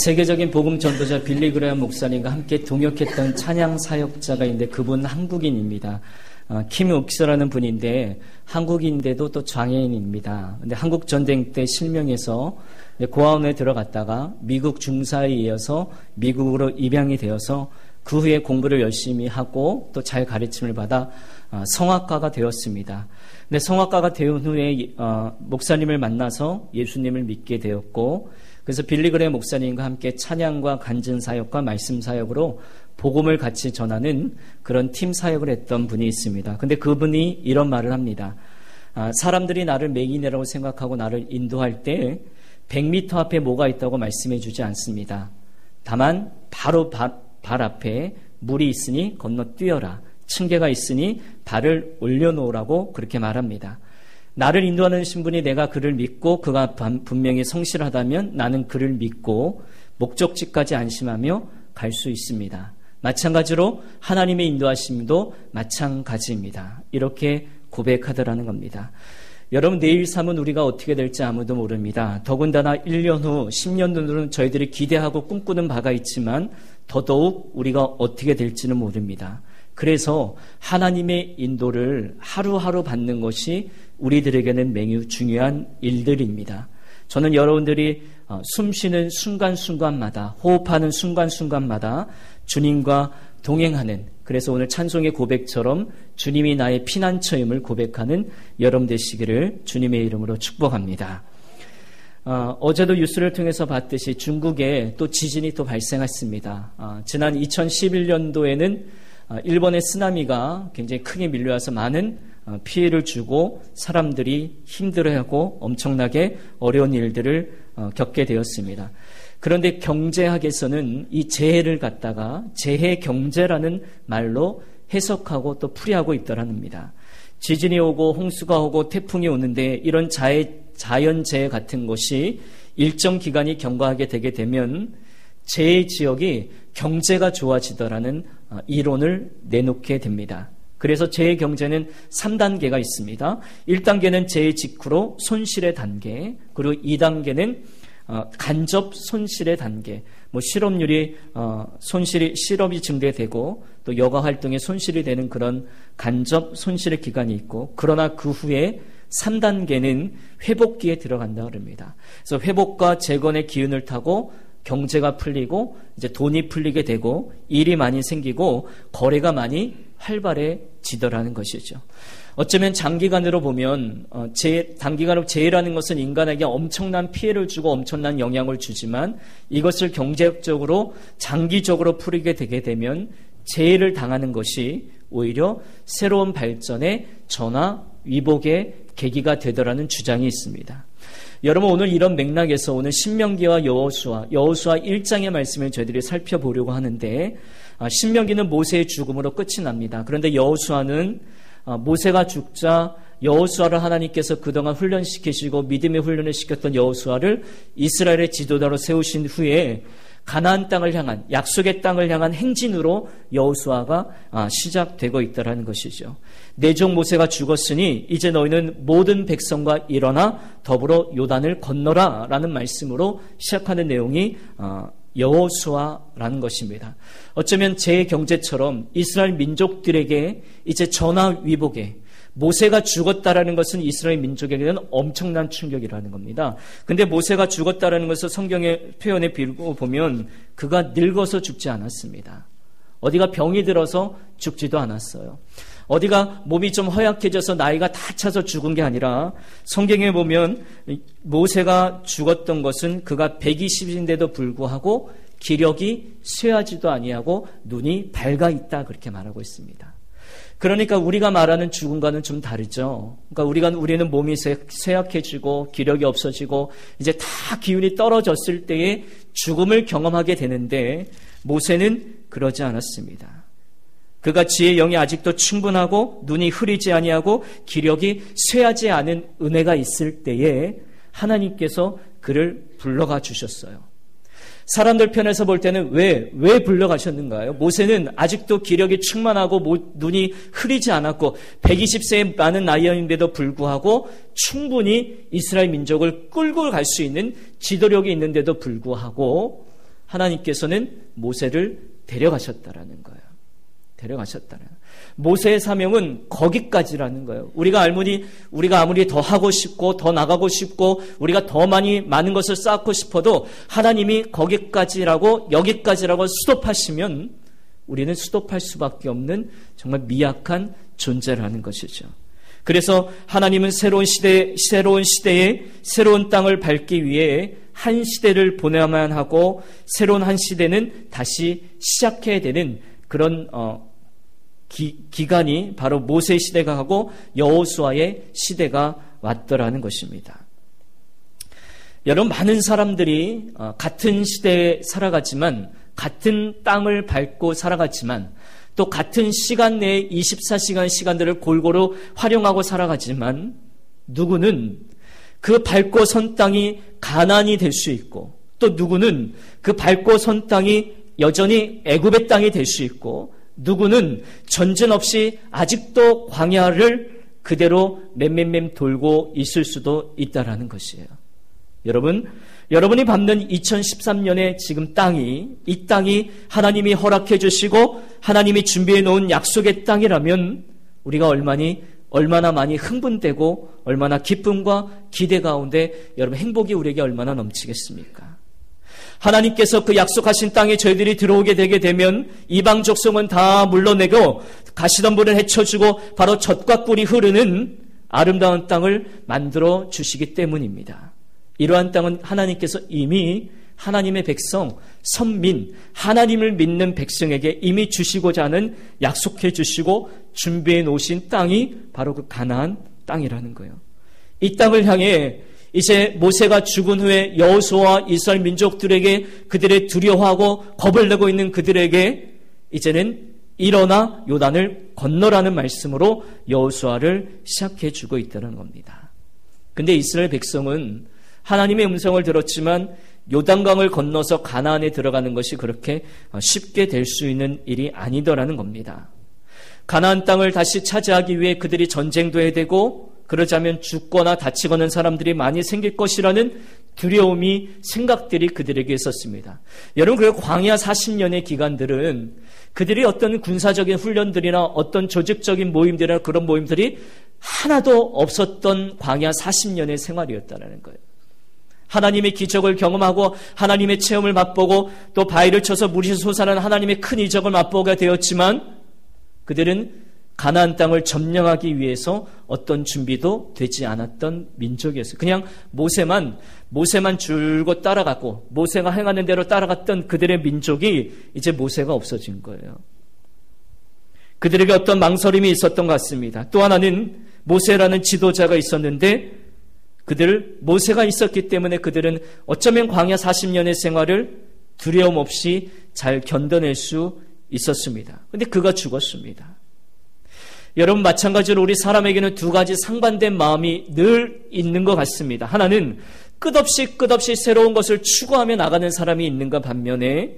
세계적인 복음 전도자 빌리 그레엄 목사님과 함께 동역했던 찬양 사역자가 있는데 그분 한국인입니다. 킴 옥스라는 분인데 한국인인데도 또 장애인입니다. 근데 한국 전쟁 때 실명해서 고아원에 들어갔다가 미국 중사에 이어서 미국으로 입양이 되어서 그 후에 공부를 열심히 하고 또 잘 가르침을 받아 성악가가 되었습니다. 근데 성악가가 되은 후에 목사님을 만나서 예수님을 믿게 되었고, 그래서 빌리 그레엄 목사님과 함께 찬양과 간증 사역과 말씀 사역으로 복음을 같이 전하는 그런 팀 사역을 했던 분이 있습니다. 근데 그분이 이런 말을 합니다. 사람들이 나를 맹인이라고 생각하고 나를 인도할 때 100m 앞에 뭐가 있다고 말씀해 주지 않습니다. 다만 바로 발 앞에 물이 있으니 건너뛰어라. 층계가 있으니 발을 올려놓으라고 그렇게 말합니다. 나를 인도하는 신분이 내가 그를 믿고 그가 분명히 성실하다면 나는 그를 믿고 목적지까지 안심하며 갈 수 있습니다. 마찬가지로 하나님의 인도하심도 마찬가지입니다. 이렇게 고백하더라는 겁니다. 여러분, 내일 삶은 우리가 어떻게 될지 아무도 모릅니다. 더군다나 1년 후, 10년 후는 저희들이 기대하고 꿈꾸는 바가 있지만 더더욱 우리가 어떻게 될지는 모릅니다. 그래서 하나님의 인도를 하루하루 받는 것이 우리들에게는 매우 중요한 일들입니다. 저는 여러분들이 숨쉬는 순간순간마다, 호흡하는 순간순간마다 주님과 동행하는, 그래서 오늘 찬송의 고백처럼 주님이 나의 피난처임을 고백하는 여러분 되시기를 주님의 이름으로 축복합니다. 어제도 뉴스를 통해서 봤듯이 중국에 또 지진이 또 발생했습니다. 지난 2011년도에는 일본의 쓰나미가 굉장히 크게 밀려와서 많은 피해를 주고 사람들이 힘들어하고 엄청나게 어려운 일들을 겪게 되었습니다. 그런데 경제학에서는 이 재해를 갖다가 재해 경제라는 말로 해석하고 또 풀이하고 있더랍니다. 지진이 오고 홍수가 오고 태풍이 오는데 이런 자연재해 같은 것이 일정 기간이 경과하게 되게 되면 재해 지역이 경제가 좋아지더라는 이론을 내놓게 됩니다. 그래서 재해 경제는 3단계가 있습니다. 1단계는 재해 직후로 손실의 단계, 그리고 2단계는 간접 손실의 단계, 실업률이 실업이 증대되고 또 여가 활동에 손실이 되는 그런 간접 손실의 기간이 있고, 그러나 그 후에 3단계는 회복기에 들어간다 그럽니다. 그래서 회복과 재건의 기운을 타고 경제가 풀리고 이제 돈이 풀리게 되고 일이 많이 생기고 거래가 많이 활발해지더라는 것이죠. 어쩌면 장기간으로 보면 단기간으로 재해라는 것은 인간에게 엄청난 피해를 주고 엄청난 영향을 주지만 이것을 경제적으로 장기적으로 풀리게 되게 되면 재해를 당하는 것이 오히려 새로운 발전의 전화 위복의 계기가 되더라는 주장이 있습니다. 여러분, 오늘 이런 맥락에서 오늘 신명기와 여호수아 1장의 말씀을 저희들이 살펴보려고 하는데, 신명기는 모세의 죽음으로 끝이 납니다. 그런데 여호수아는 모세가 죽자 여호수아를 하나님께서 그동안 훈련시키시고 믿음의 훈련을 시켰던 여호수아를 이스라엘의 지도자로 세우신 후에 가나안 땅을 향한, 약속의 땅을 향한 행진으로 여호수아가 시작되고 있다는 것이죠. 내 종 모세가 죽었으니 이제 너희는 모든 백성과 일어나 더불어 요단을 건너라 라는 말씀으로 시작하는 내용이 여호수아라는 것입니다. 어쩌면 제 경제처럼 이스라엘 민족들에게 이제 전화위복에, 모세가 죽었다라는 것은 이스라엘 민족에게는 엄청난 충격이라는 겁니다. 근데 모세가 죽었다라는 것을 성경의 표현에 빌고 보면 그가 늙어서 죽지 않았습니다. 어디가 병이 들어서 죽지도 않았어요. 어디가 몸이 좀 허약해져서 나이가 다 차서 죽은 게 아니라 성경에 보면 모세가 죽었던 것은 그가 120인데도 불구하고 기력이 쇠하지도 아니하고 눈이 밝아 있다, 그렇게 말하고 있습니다. 그러니까 우리가 말하는 죽음과는 좀 다르죠. 그러니까 우리는 몸이 쇠약해지고 기력이 없어지고 이제 다 기운이 떨어졌을 때에 죽음을 경험하게 되는데 모세는 그러지 않았습니다. 그가 지혜의 영이 아직도 충분하고 눈이 흐리지 아니하고 기력이 쇠하지 않은 은혜가 있을 때에 하나님께서 그를 불러가 주셨어요. 사람들 편에서 볼 때는 왜 불러가셨는가요? 모세는 아직도 기력이 충만하고 눈이 흐리지 않았고 120세의 많은 나이인데도 불구하고 충분히 이스라엘 민족을 끌고 갈 수 있는 지도력이 있는데도 불구하고 하나님께서는 모세를 데려가셨다라는 거예요. 데려가셨다는. 모세의 사명은 거기까지라는 거예요. 우리가 아무리 더 하고 싶고 더 나가고 싶고 우리가 더 많은 것을 쌓고 싶어도 하나님이 거기까지라고 여기까지라고 스톱하시면 우리는 스톱할 수밖에 없는 정말 미약한 존재라는 것이죠. 그래서 하나님은 새로운 시대에 새로운 땅을 밟기 위해 한 시대를 보내야만 하고 새로운 한 시대는 다시 시작해야 되는 그런 기간이 바로 모세 시대가 하고 여호수아의 시대가 왔더라는 것입니다. 여러분, 많은 사람들이 같은 시대에 살아갔지만, 같은 땅을 밟고 살아갔지만, 또 같은 시간 내에 24시간 시간들을 골고루 활용하고 살아가지만, 누구는 그 밟고 선 땅이 가나안이 될 수 있고, 또 누구는 그 밟고 선 땅이 여전히 애굽의 땅이 될 수 있고, 누구는 전쟁 없이 아직도 광야를 그대로 맴 돌고 있을 수도 있다라는 것이에요. 여러분이 밟는 2013년의 지금 이 땅이 하나님이 허락해 주시고 하나님이 준비해 놓은 약속의 땅이라면 우리가 얼마나 많이 흥분되고 얼마나 기쁨과 기대 가운데 여러분 행복이 우리에게 얼마나 넘치겠습니까? 하나님께서 그 약속하신 땅에 저희들이 들어오게 되게 되면 이방 족속은 다 물러내고 가시던 불을 헤쳐주고 바로 젖과 꿀이 흐르는 아름다운 땅을 만들어 주시기 때문입니다. 이러한 땅은 하나님께서 이미 하나님의 백성, 선민, 하나님을 믿는 백성에게 이미 주시고자 하는 약속해 주시고 준비해 놓으신 땅이 바로 그 가나안 땅이라는 거예요. 이 땅을 향해 이제 모세가 죽은 후에 여호수아와 이스라엘 민족들에게 그들의 두려워하고 겁을 내고 있는 그들에게 이제는 일어나 요단을 건너라는 말씀으로 여호수아를 시작해 주고 있다는 겁니다. 근데 이스라엘 백성은 하나님의 음성을 들었지만 요단강을 건너서 가나안에 들어가는 것이 그렇게 쉽게 될 수 있는 일이 아니더라는 겁니다. 가나안 땅을 다시 차지하기 위해 그들이 전쟁도 해야 되고 그러자면 죽거나 다치거나 사람들이 많이 생길 것이라는 두려움이 생각들이 그들에게 있었습니다. 여러분, 그 광야 40년의 기간들은 그들이 어떤 군사적인 훈련들이나 어떤 조직적인 모임들이나 그런 모임들이 하나도 없었던 광야 40년의 생활이었다는 거예요. 하나님의 기적을 경험하고 하나님의 체험을 맛보고 또 바위를 쳐서 물이 솟아나는 하나님의 큰 이적을 맛보게 되었지만 그들은 가나안 땅을 점령하기 위해서 어떤 준비도 되지 않았던 민족이었어요. 그냥 모세만 줄곧 따라갔고 모세가 행하는 대로 따라갔던 그들의 민족이 이제 모세가 없어진 거예요. 그들에게 어떤 망설임이 있었던 것 같습니다. 또 하나는 모세라는 지도자가 있었는데 모세가 있었기 때문에 그들은 어쩌면 광야 40년의 생활을 두려움 없이 잘 견뎌낼 수 있었습니다. 그런데 그가 죽었습니다. 여러분, 마찬가지로 우리 사람에게는 두 가지 상반된 마음이 늘 있는 것 같습니다. 하나는 끝없이 새로운 것을 추구하며 나가는 사람이 있는가 반면에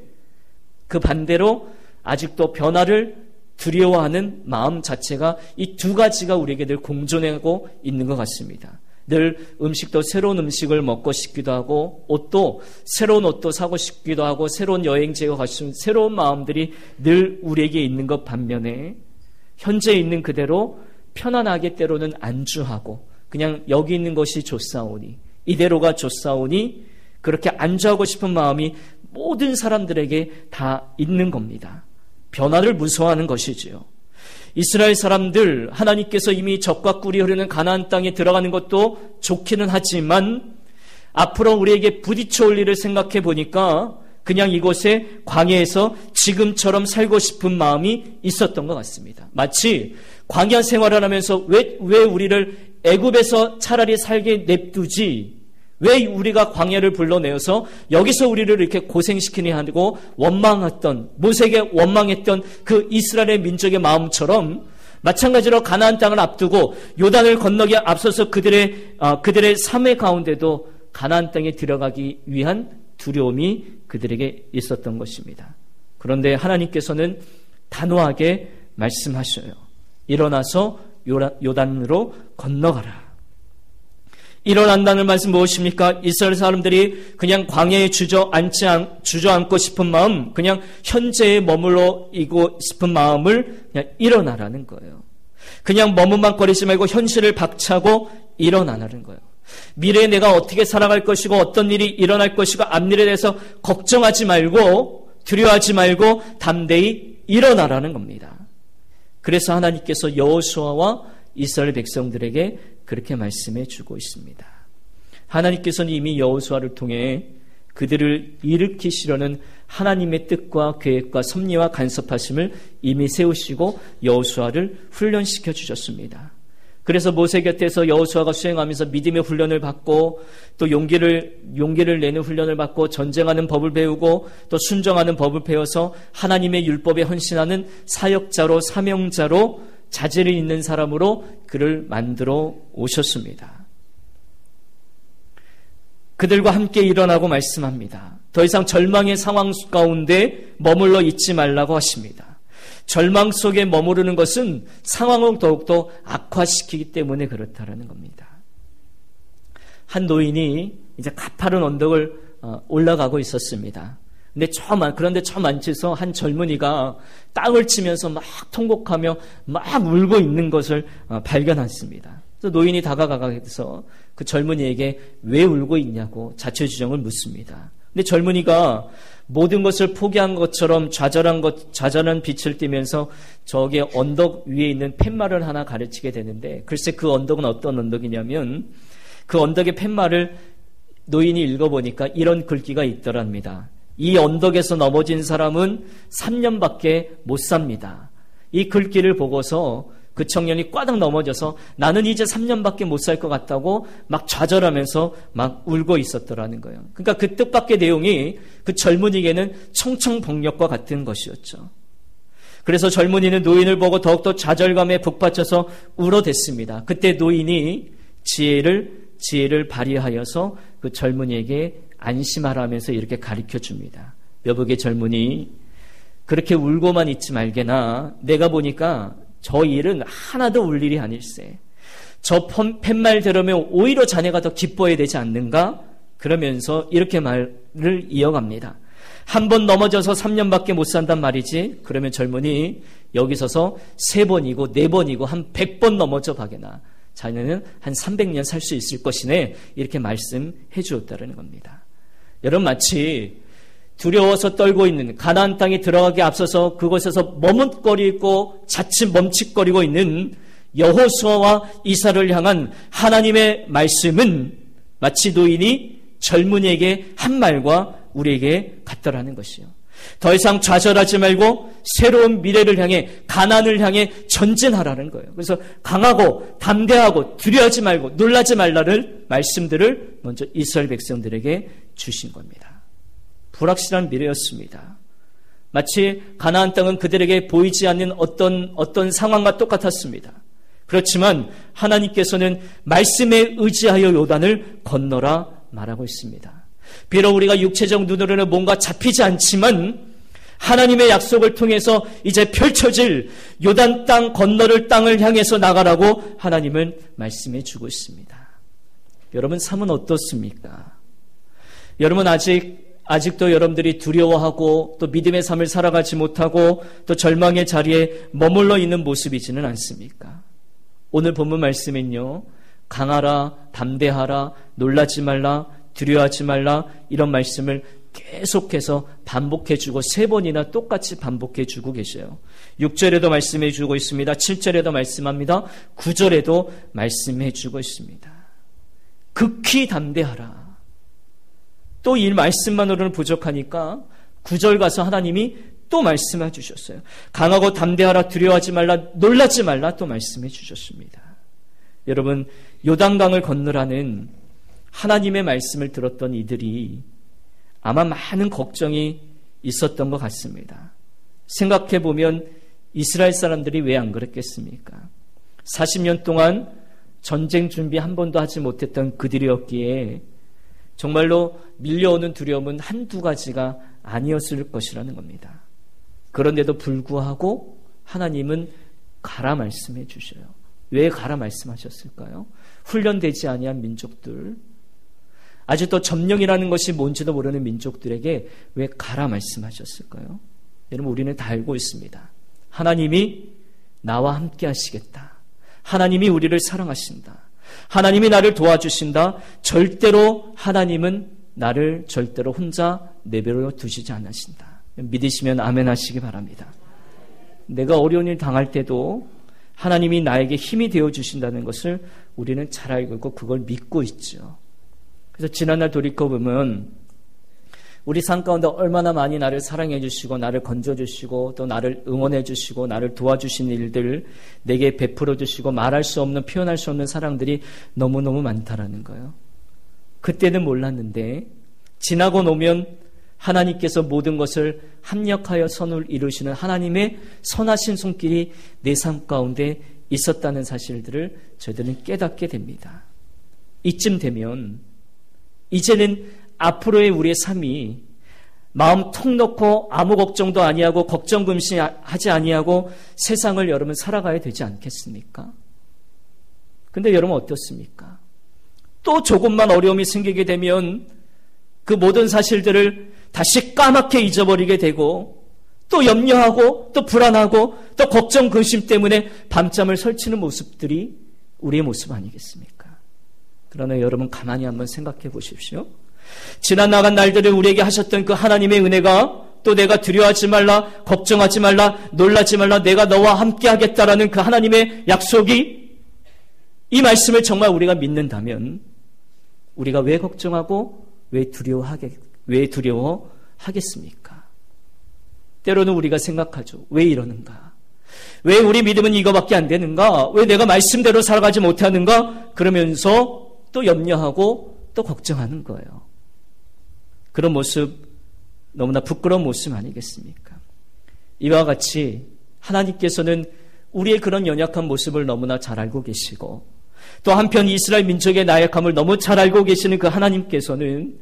그 반대로 아직도 변화를 두려워하는 마음 자체가 이 두 가지가 우리에게 늘 공존하고 있는 것 같습니다. 늘 음식도 새로운 음식을 먹고 싶기도 하고 옷도 새로운 옷도 사고 싶기도 하고 새로운 여행지에 가고 싶은 새로운 마음들이 늘 우리에게 있는 것 반면에 현재 있는 그대로 편안하게 때로는 안주하고 그냥 여기 있는 것이 좋사오니 이대로가 좋사오니 그렇게 안주하고 싶은 마음이 모든 사람들에게 다 있는 겁니다. 변화를 무서워하는 것이지요. 이스라엘 사람들 하나님께서 이미 젖과 꿀이 흐르는 가나안 땅에 들어가는 것도 좋기는 하지만 앞으로 우리에게 부딪혀 올 일을 생각해 보니까 그냥 이곳에 광야에서 지금처럼 살고 싶은 마음이 있었던 것 같습니다. 마치 광야 생활을 하면서 왜 우리를 애굽에서 차라리 살게 냅두지 왜 우리가 광야를 불러내어서 여기서 우리를 이렇게 고생시키니 하고 모세에게 원망했던 그 이스라엘의 민족의 마음처럼 마찬가지로 가나안 땅을 앞두고 요단을 건너기에 앞서서 그들의 삶의 가운데도 가나안 땅에 들어가기 위한 두려움이 그들에게 있었던 것입니다. 그런데 하나님께서는 단호하게 말씀하셔요. 일어나서 요단으로 건너가라. 일어난다는 말씀 무엇입니까? 이스라엘 사람들이 그냥 광야에 주저앉고 싶은 마음, 그냥 현재에 머물러 있고 싶은 마음을 그냥 일어나라는 거예요. 그냥 머뭇거리지 말고 현실을 박차고 일어나라는 거예요. 미래에 내가 어떻게 살아갈 것이고 어떤 일이 일어날 것이고 앞일에 대해서 걱정하지 말고 두려워하지 말고 담대히 일어나라는 겁니다. 그래서 하나님께서 여호수아와 이스라엘 백성들에게 그렇게 말씀해 주고 있습니다. 하나님께서는 이미 여호수아를 통해 그들을 일으키시려는 하나님의 뜻과 계획과 섭리와 간섭하심을 이미 세우시고 여호수아를 훈련시켜 주셨습니다. 그래서 모세 곁에서 여호수아가 수행하면서 믿음의 훈련을 받고 또 용기를 내는 훈련을 받고 전쟁하는 법을 배우고 또 순종하는 법을 배워서 하나님의 율법에 헌신하는 사역자로 사명자로 자질이 있는 사람으로 그를 만들어 오셨습니다. 그들과 함께 일어나고 말씀합니다. 더 이상 절망의 상황 가운데 머물러 있지 말라고 하십니다. 절망 속에 머무르는 것은 상황을 더욱더 악화시키기 때문에 그렇다라는 겁니다. 한 노인이 이제 가파른 언덕을 올라가고 있었습니다. 그런데 저 만치서 한 젊은이가 땅을 치면서 막 통곡하며 막 울고 있는 것을 발견했습니다. 그래서 노인이 다가가서 그 젊은이에게 왜 울고 있냐고 자초지종을 묻습니다. 근데 젊은이가 모든 것을 포기한 것처럼 좌절한 빛을 띠면서 저기 언덕 위에 있는 팻말을 하나 가르치게 되는데, 글쎄 그 언덕은 어떤 언덕이냐면 그 언덕의 팻말을 노인이 읽어보니까 이런 글귀가 있더랍니다. 이 언덕에서 넘어진 사람은 3년밖에 못 삽니다. 이 글귀를 보고서 그 청년이 꽈당 넘어져서 나는 이제 3년밖에 못 살 것 같다고 막 좌절하면서 막 울고 있었더라는 거예요. 그러니까 그 뜻밖의 내용이 그 젊은이에게는 청청복력과 같은 것이었죠. 그래서 젊은이는 노인을 보고 더욱더 좌절감에 북받쳐서 울어댔습니다. 그때 노인이 지혜를 발휘하여서 그 젊은이에게 안심하라면서 이렇게 가르쳐 줍니다. 여보게 젊은이, 그렇게 울고만 있지 말게나 내가 보니까 저 일은 하나도 울 일이 아닐세. 저 팻말 들으면 오히려 자네가 더 기뻐해야 되지 않는가? 그러면서 이렇게 말을 이어갑니다. 한 번 넘어져서 3년밖에 못 산단 말이지. 그러면 젊은이 여기 서서 3번이고 4번이고 한 100번 넘어져 봐게나 자네는 한 300년 살 수 있을 것이네. 이렇게 말씀해 주었다는 겁니다. 여러분, 마치 두려워서 떨고 있는 가나안 땅에 들어가기 앞서서 그곳에서 머뭇거리고 자칫 멈칫거리고 있는 여호수아와 이스라엘을 향한 하나님의 말씀은 마치 노인이 젊은이에게 한 말과 우리에게 같더라는 것이요. 더 이상 좌절하지 말고 새로운 미래를 향해, 가나안을 향해 전진하라는 거예요. 그래서 강하고 담대하고 두려워하지 말고 놀라지 말라는 말씀들을 먼저 이스라엘 백성들에게 주신 겁니다. 불확실한 미래였습니다. 마치 가나안 땅은 그들에게 보이지 않는 어떤 상황과 똑같았습니다. 그렇지만 하나님께서는 말씀에 의지하여 요단을 건너라 말하고 있습니다. 비록 우리가 육체적 눈으로는 뭔가 잡히지 않지만 하나님의 약속을 통해서 이제 펼쳐질 요단 땅 건너를 땅을 향해서 나가라고 하나님은 말씀해 주고 있습니다. 여러분, 삶은 어떻습니까? 여러분, 아직도 여러분들이 두려워하고 또 믿음의 삶을 살아가지 못하고 또 절망의 자리에 머물러 있는 모습이지는 않습니까? 오늘 본문 말씀은요, 강하라, 담대하라, 놀라지 말라, 두려워하지 말라, 이런 말씀을 계속해서 반복해주고 3번이나 똑같이 반복해주고 계셔요. 6절에도 말씀해주고 있습니다. 7절에도 말씀합니다. 9절에도 말씀해주고 있습니다. 극히 담대하라. 또 이 말씀만으로는 부족하니까 9절 가서 하나님이 또 말씀해 주셨어요. 강하고 담대하라, 두려워하지 말라, 놀라지 말라, 또 말씀해 주셨습니다. 여러분, 요단강을 건너라는 하나님의 말씀을 들었던 이들이 아마 많은 걱정이 있었던 것 같습니다. 생각해보면 이스라엘 사람들이 왜 안 그랬겠습니까? 40년 동안 전쟁 준비 한 번도 하지 못했던 그들이었기에 정말로 밀려오는 두려움은 한두 가지가 아니었을 것이라는 겁니다. 그런데도 불구하고 하나님은 가라 말씀해 주셔요. 왜 가라 말씀하셨을까요? 훈련되지 아니한 민족들, 아직도 점령이라는 것이 뭔지도 모르는 민족들에게 왜 가라 말씀하셨을까요? 여러분, 우리는 다 알고 있습니다. 하나님이 나와 함께 하시겠다. 하나님이 우리를 사랑하신다. 하나님이 나를 도와주신다. 절대로 하나님은 나를 절대로 혼자 내버려 두시지 않으신다. 믿으시면 아멘 하시기 바랍니다. 내가 어려운 일 당할 때도 하나님이 나에게 힘이 되어주신다는 것을 우리는 잘 알고 있고 그걸 믿고 있죠. 그래서 지난날 돌이켜보면 우리 삶 가운데 얼마나 많이 나를 사랑해 주시고 나를 건져주시고 또 나를 응원해 주시고 나를 도와주신 일들 내게 베풀어 주시고 말할 수 없는 표현할 수 없는 사랑들이 너무너무 많다라는 거예요. 그때는 몰랐는데 지나고 나면 하나님께서 모든 것을 합력하여 선을 이루시는 하나님의 선하신 손길이 내 삶 가운데 있었다는 사실들을 저희들은 깨닫게 됩니다. 이쯤 되면 이제는 앞으로의 우리의 삶이 마음 턱 놓고 아무 걱정도 아니하고 걱정 금시하지 아니하고 세상을 여러분 살아가야 되지 않겠습니까? 근데 여러분 어떻습니까? 또 조금만 어려움이 생기게 되면 그 모든 사실들을 다시 까맣게 잊어버리게 되고 또 염려하고 또 불안하고 또 걱정 근심 때문에 밤잠을 설치는 모습들이 우리의 모습 아니겠습니까? 그러나 여러분 가만히 한번 생각해 보십시오. 지난 나간 날들에 우리에게 하셨던 그 하나님의 은혜가 또 내가 두려워하지 말라, 걱정하지 말라, 놀라지 말라, 내가 너와 함께 하겠다라는 그 하나님의 약속이 이 말씀을 정말 우리가 믿는다면 우리가 왜 걱정하고 왜 두려워하겠습니까? 때로는 우리가 생각하죠. 왜 이러는가? 왜 우리 믿음은 이거밖에 안 되는가? 왜 내가 말씀대로 살아가지 못하는가? 그러면서 또 염려하고 또 걱정하는 거예요. 그런 모습 너무나 부끄러운 모습 아니겠습니까? 이와 같이 하나님께서는 우리의 그런 연약한 모습을 너무나 잘 알고 계시고 또 한편 이스라엘 민족의 나약함을 너무 잘 알고 계시는 그 하나님께서는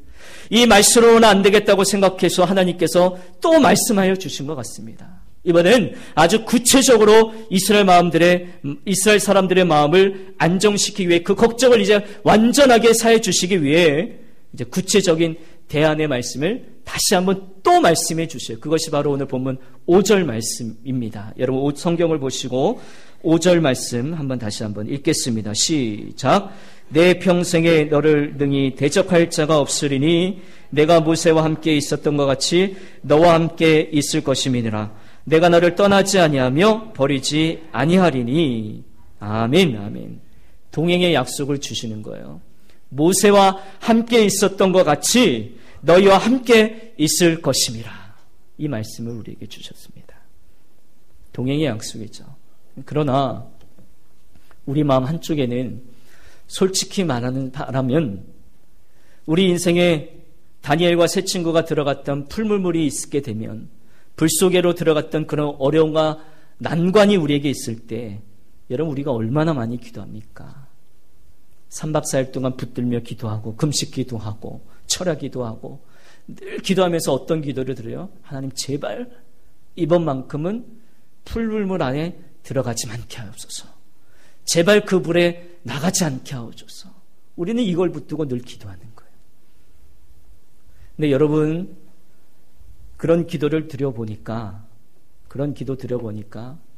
이 말씀으로는 안 되겠다고 생각해서 하나님께서 또 말씀하여 주신 것 같습니다. 이번엔 아주 구체적으로 이스라엘 사람들의 마음을 안정시키기 위해 그 걱정을 이제 완전하게 사해 주시기 위해 이제 구체적인 대안의 말씀을 다시 한번 또 말씀해 주셔요. 그것이 바로 오늘 본문 5절 말씀입니다. 여러분 성경을 보시고 5절 말씀 한번 다시 한번 읽겠습니다. 시작. 내 평생에 너를 능히 대적할 자가 없으리니 내가 모세와 함께 있었던 것 같이 너와 함께 있을 것임이니라. 내가 너를 떠나지 아니하며 버리지 아니하리니. 아멘, 아멘. 동행의 약속을 주시는 거예요. 모세와 함께 있었던 것 같이 너희와 함께 있을 것임이라. 이 말씀을 우리에게 주셨습니다. 동행의 약속이죠. 그러나 우리 마음 한쪽에는 솔직히 말하면 우리 인생에 다니엘과 세 친구가 들어갔던 풀물물이 있게 되면 불 속에로 들어갔던 그런 어려움과 난관이 우리에게 있을 때 여러분 우리가 얼마나 많이 기도합니까? 3박 4일 동안 붙들며 기도하고 금식 기도하고 철야 기도하고 늘 기도하면서 어떤 기도를 드려요? 하나님 제발 이번만큼은 풀물물 안에 들어가지 않게 하옵소서. 제발 그 불에 나가지 않게 하옵소서. 우리는 이걸 붙들고 늘 기도하는 거예요. 근데 여러분 그런 기도를 드려보니까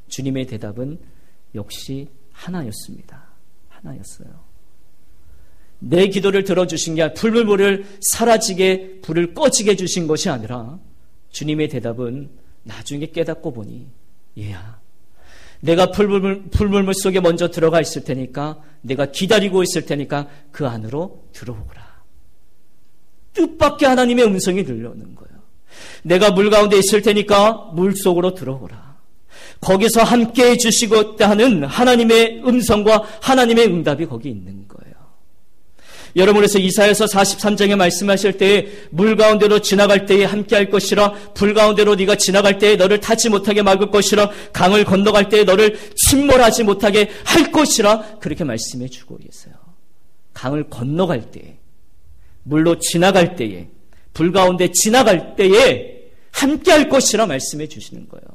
주님의 대답은 역시 하나였습니다. 하나였어요. 내 기도를 들어주신 게 풀물물을 사라지게 불을 꺼지게 해주신 것이 아니라 주님의 대답은 나중에 깨닫고 보니 얘야 내가 풀물물 속에 먼저 들어가 있을 테니까 내가 기다리고 있을 테니까 그 안으로 들어오거라. 뜻밖의 하나님의 음성이 들려오는 거예요. 내가 물 가운데 있을 테니까 물 속으로 들어오라. 거기서 함께해 주시고 하는 하나님의 음성과 하나님의 응답이 거기 있는 거예요. 여러분 그래서 이사야서 43장에 말씀하실 때에 물 가운데로 지나갈 때에 함께할 것이라 불 가운데로 네가 지나갈 때에 너를 타지 못하게 막을 것이라 강을 건너갈 때에 너를 침몰하지 못하게 할 것이라 그렇게 말씀해 주고 계세요. 강을 건너갈 때 물로 지나갈 때에, 불 가운데 지나갈 때에 함께 할 것이라 말씀해 주시는 거예요.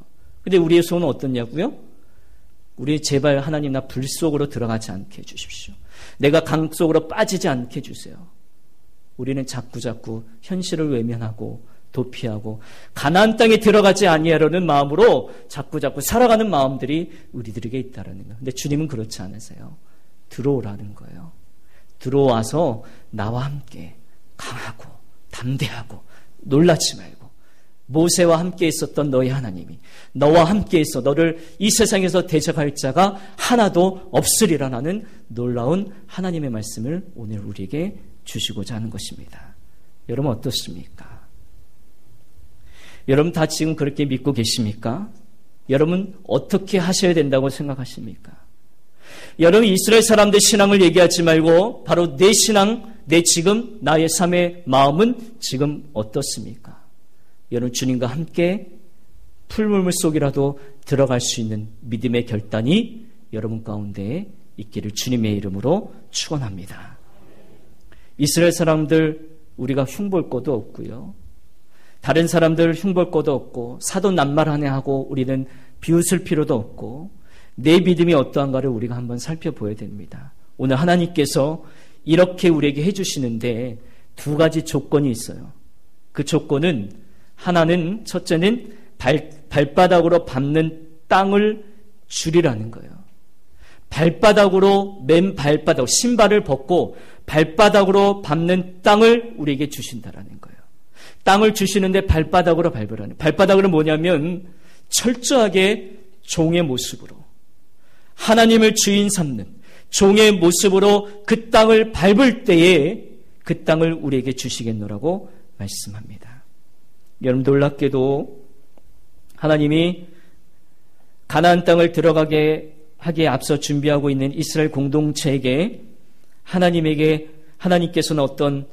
근데 우리의 소원은 어떻냐고요? 우리 제발 하나님 나 불 속으로 들어가지 않게 해주십시오. 내가 강 속으로 빠지지 않게 해주세요. 우리는 자꾸자꾸 현실을 외면하고 도피하고 가나안 땅에 들어가지 아니하려는 마음으로 자꾸자꾸 살아가는 마음들이 우리들에게 있다라는 거예요. 근데 주님은 그렇지 않으세요. 들어오라는 거예요. 들어와서 나와 함께 강하고 담대하고 놀라지 말고 모세와 함께 있었던 너희 하나님이 너와 함께 있어 너를 이 세상에서 대적할 자가 하나도 없으리라는 놀라운 하나님의 말씀을 오늘 우리에게 주시고자 하는 것입니다. 여러분 어떻습니까? 여러분 다 지금 그렇게 믿고 계십니까? 여러분 어떻게 하셔야 된다고 생각하십니까? 여러분 이스라엘 사람들 신앙을 얘기하지 말고 바로 내 신앙, 내 지금 나의 삶의 마음은 지금 어떻습니까? 여러분 주님과 함께 풀물물 속이라도 들어갈 수 있는 믿음의 결단이 여러분 가운데 있기를 주님의 이름으로 축원합니다. 이스라엘 사람들 우리가 흉볼 것도 없고요. 다른 사람들 흉볼 것도 없고 사도 낱말하네 하고 우리는 비웃을 필요도 없고 내 믿음이 어떠한가를 우리가 한번 살펴보아야 됩니다. 오늘 하나님께서 이렇게 우리에게 해주시는데 두 가지 조건이 있어요. 그 조건은 하나는 첫째는 발바닥으로 밟는 땅을 줄이라는 거예요. 발바닥으로 맨 발바닥 신발을 벗고 발바닥으로 밟는 땅을 우리에게 주신다라는 거예요. 땅을 주시는데 발바닥으로 밟으라는. 발바닥으로 뭐냐면 철저하게 종의 모습으로 하나님을 주인 삼는 종의 모습으로 그 땅을 밟을 때에 그 땅을 우리에게 주시겠노라고 말씀합니다. 여러분 놀랍게도 하나님이 가나안 땅을 들어가게 하기에 앞서 준비하고 있는 이스라엘 공동체에게 하나님께서는 어떤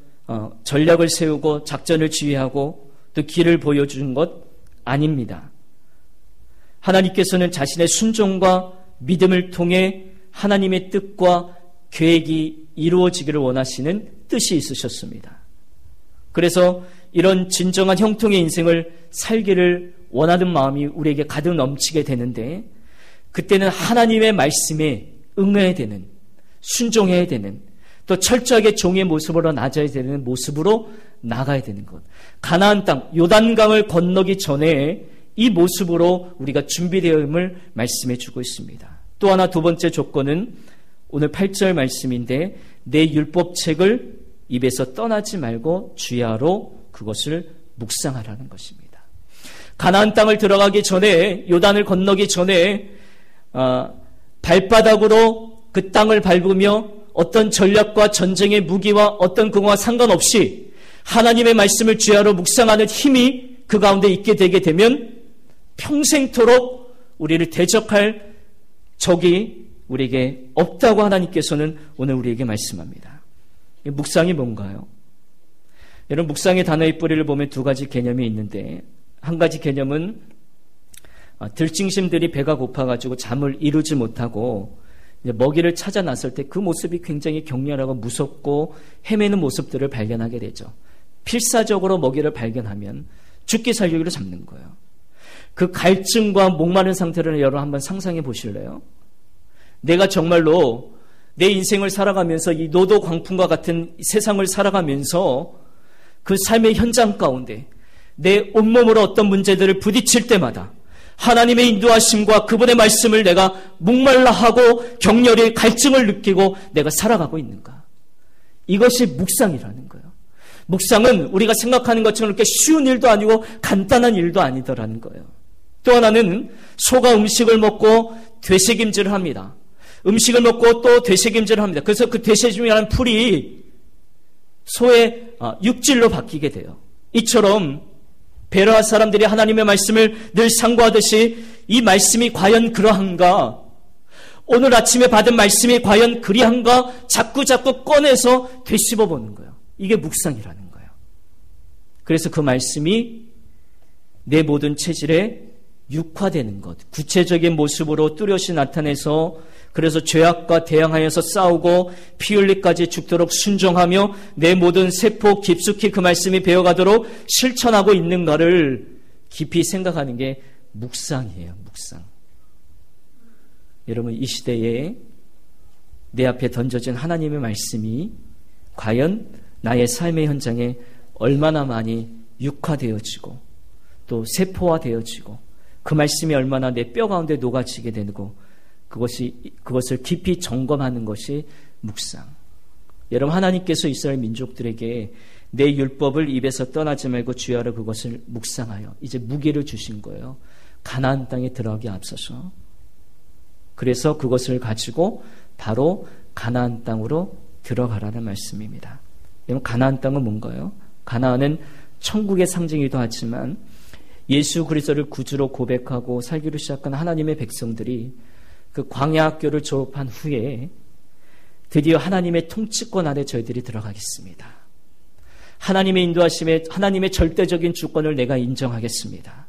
전략을 세우고 작전을 지휘하고 또 길을 보여준 것 아닙니다. 하나님께서는 자신의 순종과 믿음을 통해 하나님의 뜻과 계획이 이루어지기를 원하시는 뜻이 있으셨습니다. 그래서 이런 진정한 형통의 인생을 살기를 원하는 마음이 우리에게 가득 넘치게 되는데 그때는 하나님의 말씀에 응해야 되는, 순종해야 되는, 또 철저하게 종의 모습으로 낮아야 되는 모습으로 나가야 되는 것. 가나안 땅, 요단강을 건너기 전에 이 모습으로 우리가 준비되어임을 말씀해 주고 있습니다. 또 하나 두 번째 조건은 오늘 8절 말씀인데 내 율법책을 입에서 떠나지 말고 주야로 그것을 묵상하라는 것입니다. 가나안 땅을 들어가기 전에 요단을 건너기 전에 발바닥으로 그 땅을 밟으며 어떤 전략과 전쟁의 무기와 어떤 그거와 상관없이 하나님의 말씀을 주야로 묵상하는 힘이 그 가운데 있게 되게 되면 평생토록 우리를 대적할 적이 우리에게 없다고 하나님께서는 오늘 우리에게 말씀합니다. 묵상이 뭔가요? 여러분 묵상의 단어의 뿌리를 보면 두 가지 개념이 있는데 한 가지 개념은 들짐승들이 배가 고파가지고 잠을 이루지 못하고 먹이를 찾아 나설 때 그 모습이 굉장히 격렬하고 무섭고 헤매는 모습들을 발견하게 되죠. 필사적으로 먹이를 발견하면 죽기 살기로 잡는 거예요. 그 갈증과 목마른 상태를 여러분 한번 상상해 보실래요? 내가 정말로 내 인생을 살아가면서 이 노도 광풍과 같은 세상을 살아가면서 그 삶의 현장 가운데 내 온몸으로 어떤 문제들을 부딪힐 때마다 하나님의 인도하심과 그분의 말씀을 내가 목말라 하고 격렬히 갈증을 느끼고 내가 살아가고 있는가? 이것이 묵상이라는 거예요. 묵상은 우리가 생각하는 것처럼 그렇게 쉬운 일도 아니고 간단한 일도 아니더라는 거예요. 또 하나는 소가 음식을 먹고 되새김질을 합니다. 음식을 먹고 또 되새김질을 합니다. 그래서 그 되새김이라는 풀이 소의 육질로 바뀌게 돼요. 이처럼 베레아 사람들이 하나님의 말씀을 늘 상고하듯이 이 말씀이 과연 그러한가? 오늘 아침에 받은 말씀이 과연 그리한가? 자꾸 꺼내서 되씹어 보는 거예요. 이게 묵상이라는 거예요. 그래서 그 말씀이 내 모든 체질에 육화되는 것, 구체적인 모습으로 뚜렷이 나타내서 그래서 죄악과 대항하여서 싸우고 피 흘리까지 죽도록 순종하며 내 모든 세포 깊숙이 그 말씀이 배어가도록 실천하고 있는가를 깊이 생각하는 게 묵상이에요. 묵상. 여러분, 이 시대에 내 앞에 던져진 하나님의 말씀이 과연 나의 삶의 현장에 얼마나 많이 육화되어지고 또 세포화되어지고 그 말씀이 얼마나 내 뼈 가운데 녹아지게 되고 그것을 깊이 점검하는 것이 묵상. 여러분, 하나님께서 이스라엘 민족들에게 내 율법을 입에서 떠나지 말고 주야로 그것을 묵상하여 이제 무게를 주신 거예요. 가나안 땅에 들어가기 앞서서. 그래서 그것을 가지고 바로 가나안 땅으로 들어가라는 말씀입니다. 여러분, 가나안 땅은 뭔가요? 가나안은 천국의 상징이기도 하지만 예수 그리스도를 구주로 고백하고 살기로 시작한 하나님의 백성들이 그 광야 학교를 졸업한 후에 드디어 하나님의 통치권 아래 저희들이 들어가겠습니다. 하나님의 인도하심에 하나님의 절대적인 주권을 내가 인정하겠습니다.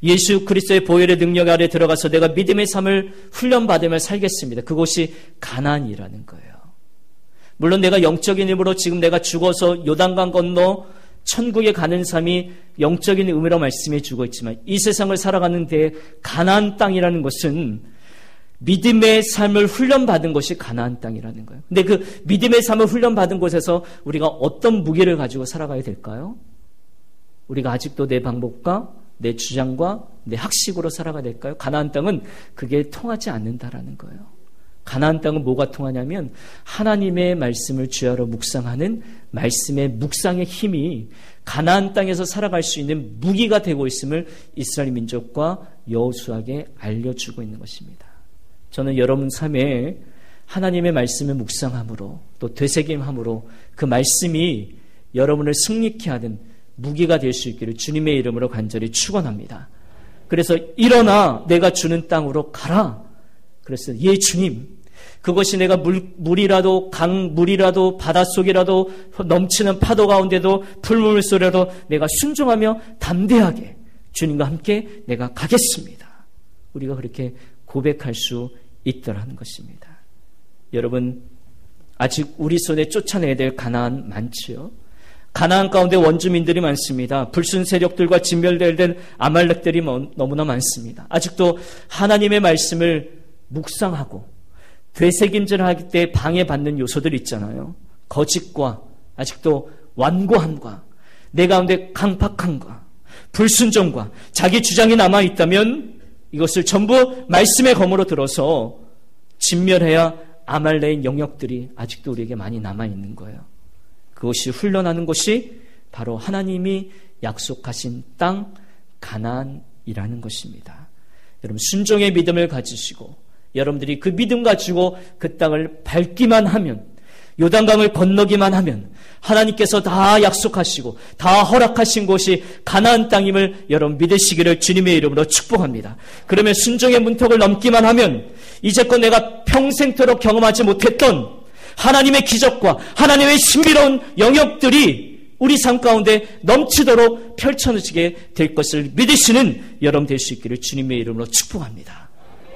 예수 그리스도의 보혈의 능력 아래 들어가서 내가 믿음의 삶을 훈련받으며 살겠습니다. 그것이 가나안이라는 거예요. 물론 내가 영적인 힘으로 지금 내가 죽어서 요단강 건너 천국에 가는 삶이 영적인 의미로 말씀해 주고 있지만 이 세상을 살아가는데 가나안 땅이라는 것은 믿음의 삶을 훈련받은 것이 가나안 땅이라는 거예요. 근데 그 믿음의 삶을 훈련받은 곳에서 우리가 어떤 무게를 가지고 살아가야 될까요? 우리가 아직도 내 방법과 내 주장과 내 학식으로 살아가야 될까요? 가나안 땅은 그게 통하지 않는다라는 거예요. 가나안 땅은 뭐가 통하냐면 하나님의 말씀을 주야로 묵상하는 말씀의 묵상의 힘이 가나안 땅에서 살아갈 수 있는 무기가 되고 있음을 이스라엘 민족과 여호수아에게 알려주고 있는 것입니다. 저는 여러분 삶에 하나님의 말씀을 묵상함으로 또 되새김함으로 그 말씀이 여러분을 승리케 하는 무기가 될 수 있기를 주님의 이름으로 간절히 축원합니다. 그래서 일어나 내가 주는 땅으로 가라. 그래서 예 주님, 그것이 내가 물이라도 강물이라도 바닷속이라도 넘치는 파도 가운데도 풀물 소리라도 내가 순종하며 담대하게 주님과 함께 내가 가겠습니다. 우리가 그렇게 고백할 수 있더라는 것입니다. 여러분, 아직 우리 손에 쫓아내야 될 가나안 많지요? 가나안 가운데 원주민들이 많습니다. 불순 세력들과 진멸될 아말렉들이 너무나 많습니다. 아직도 하나님의 말씀을 묵상하고 되새김질할 때 방해받는 요소들이 있잖아요. 거짓과 아직도 완고함과 내 가운데 강팍함과 불순종과 자기 주장이 남아있다면 이것을 전부 말씀의 검으로 들어서 진멸해야 아말렉의 영역들이 아직도 우리에게 많이 남아있는 거예요. 그것이 훈련하는 것이 바로 하나님이 약속하신 땅 가나안이라는 것입니다. 여러분, 순종의 믿음을 가지시고 여러분들이 그 믿음 가지고 그 땅을 밟기만 하면, 요단강을 건너기만 하면 하나님께서 다 약속하시고 다 허락하신 곳이 가나안 땅임을 여러분 믿으시기를 주님의 이름으로 축복합니다. 그러면 순종의 문턱을 넘기만 하면 이제껏 내가 평생토록 경험하지 못했던 하나님의 기적과 하나님의 신비로운 영역들이 우리 삶 가운데 넘치도록 펼쳐지게 될 것을 믿으시는 여러분 될 수 있기를 주님의 이름으로 축복합니다.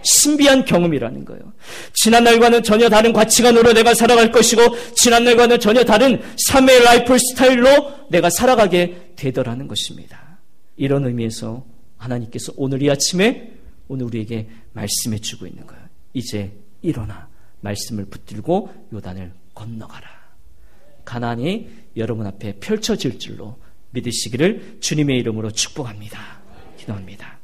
신비한 경험이라는 거예요. 지난날과는 전혀 다른 가치관으로 내가 살아갈 것이고 지난날과는 전혀 다른 삶의 라이프 스타일로 내가 살아가게 되더라는 것입니다. 이런 의미에서 하나님께서 오늘 이 아침에 오늘 우리에게 말씀해 주고 있는 거예요. 이제 일어나 말씀을 붙들고 요단을 건너가라. 가나안이 여러분 앞에 펼쳐질 줄로 믿으시기를 주님의 이름으로 축복합니다. 기도합니다.